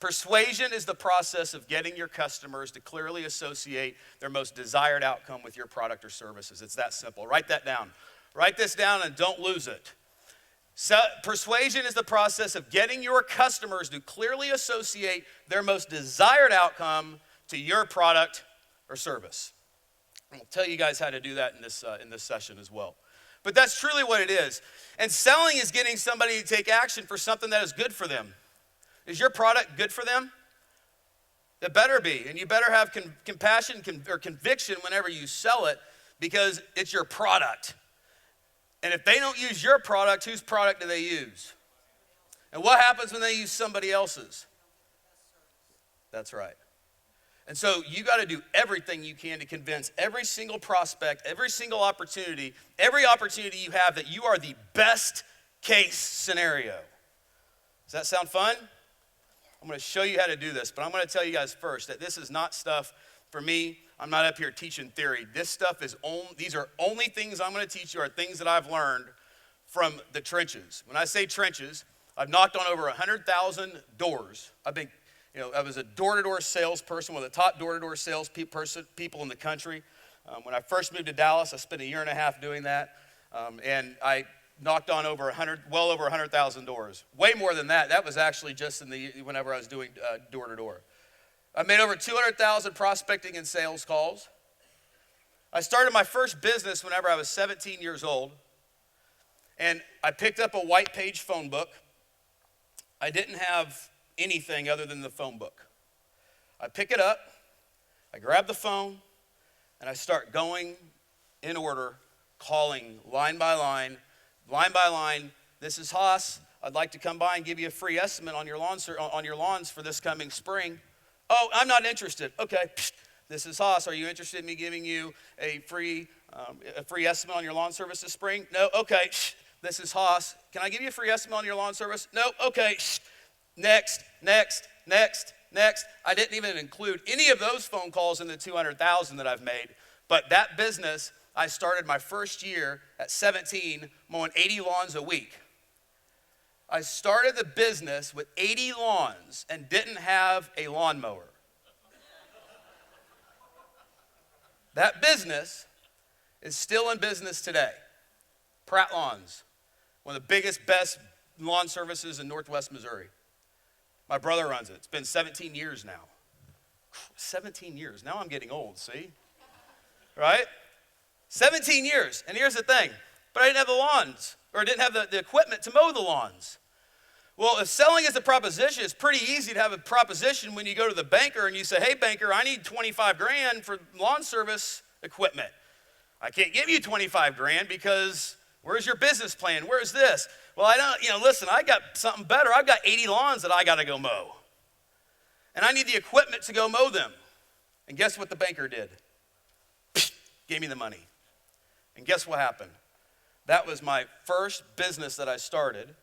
Persuasion is the process of getting your customers to clearly associate their most desired outcome with your product or services. It's that simple. Write that down. Write this down and don't lose it. So, persuasion is the process of getting your customers to clearly associate their most desired outcome to your product or service. I'll tell you guys how to do that in this session as well. But that's truly what it is. And selling is getting somebody to take action for something that is good for them. Is your product good for them? It better be. And you better have compassion or conviction whenever you sell it, because it's your product. And if they don't use your product, whose product do they use? And what happens when they use somebody else's? That's right. And so you got to do everything you can to convince every single prospect, every single opportunity, every opportunity you have that you are the best case scenario. Does that sound fun? I'm going to show you how to do this, but I'm going to tell you guys first that this is not stuff for me. I'm not up here teaching theory. This stuff is these are only things I'm going to teach you are things that I've learned from the trenches. When I say trenches, I've knocked on over 100,000 doors. I was a door-to-door salesperson, one of the top door-to-door sales people in the country. When I first moved to Dallas, I spent a year and a half doing that, and I knocked on well over 100,000 doors. Way more than that. That was actually just whenever I was doing door-to-door. I made over 200,000 prospecting and sales calls. I started my first business whenever I was 17 years old, and I picked up a white page phone book. I didn't have anything other than the phone book. I pick it up, I grab the phone, and I start going in order, calling line by line. This is Haas. I'd like to come by and give you a free estimate on your lawns for this coming spring. Oh, I'm not interested. Okay. This is Haas. Are you interested in me giving you a free estimate on your lawn service this spring? No. Okay. This is Haas. Can I give you a free estimate on your lawn service? No. Okay. Next. I didn't even include any of those phone calls in the 200,000 that I've made. But that business, I started my first year at 17, mowing 80 lawns a week. I started the business with 80 lawns and didn't have a lawnmower. That business is still in business today. Pratt Lawns, one of the biggest, best lawn services in Northwest Missouri. My brother runs it. It's been 17 years now. 17 years. Now I'm getting old, see? Right? 17 years. And here's the thing. But I didn't have the lawns, or I didn't have the equipment to mow the lawns. Well, if selling is a proposition, it's pretty easy to have a proposition when you go to the banker and you say, hey, banker, I need 25 grand for lawn service equipment. I can't give you 25 grand because where's your business plan? Where's this? Well, listen, I got something better. I've got 80 lawns that I got to go mow. And I need the equipment to go mow them. And guess what the banker did? Gave me the money. And guess what happened? That was my first business that I started.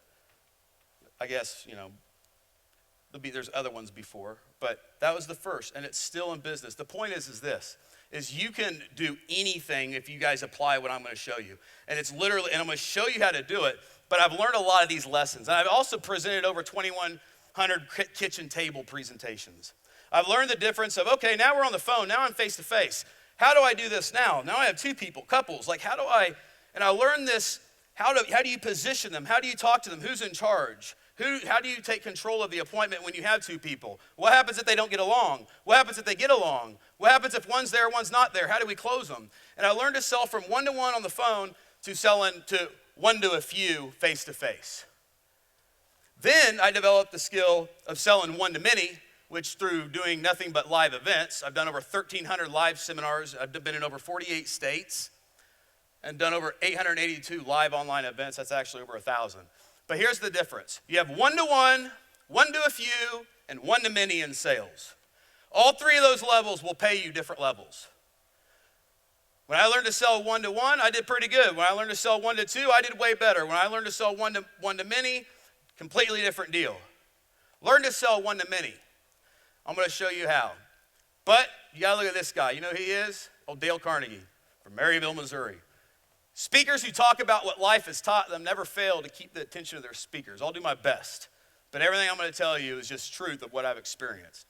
I guess, there's other ones before, but that was the first, and it's still in business. The point is this, you can do anything if you guys apply what I'm going to show you. And it's literally, and I'm going to show you how to do it, but I've learned a lot of these lessons. And I've also presented over 2,100 kitchen table presentations. I've learned the difference of, okay, now we're on the phone, now I'm face to face. How do I do this now? Now I have two people, couples, and I learned this, how do you position them? How do you talk to them? Who's in charge? How do you take control of the appointment when you have two people? What happens if they don't get along? What happens if they get along? What happens if one's there, one's not there? How do we close them? And I learned to sell from one-to-one on the phone to selling to one-to-a-few face-to-face. Then I developed the skill of selling one-to-many, which through doing nothing but live events. I've done over 1,300 live seminars. I've been in over 48 states and done over 882 live online events. That's actually over 1,000. But here's the difference. You have one-to-one, one-to-a-few, and one-to-many in sales. All three of those levels will pay you different levels. When I learned to sell one-to-one, I did pretty good. When I learned to sell one-to-two, I did way better. When I learned to sell one-to-many, completely different deal. Learn to sell one-to-many. I'm going to show you how. But you got to look at this guy. You know who he is? Old Dale Carnegie from Maryville, Missouri. Speakers who talk about what life has taught them never fail to keep the attention of their speakers. I'll do my best But everything I'm going to tell you is just truth of what I've experienced.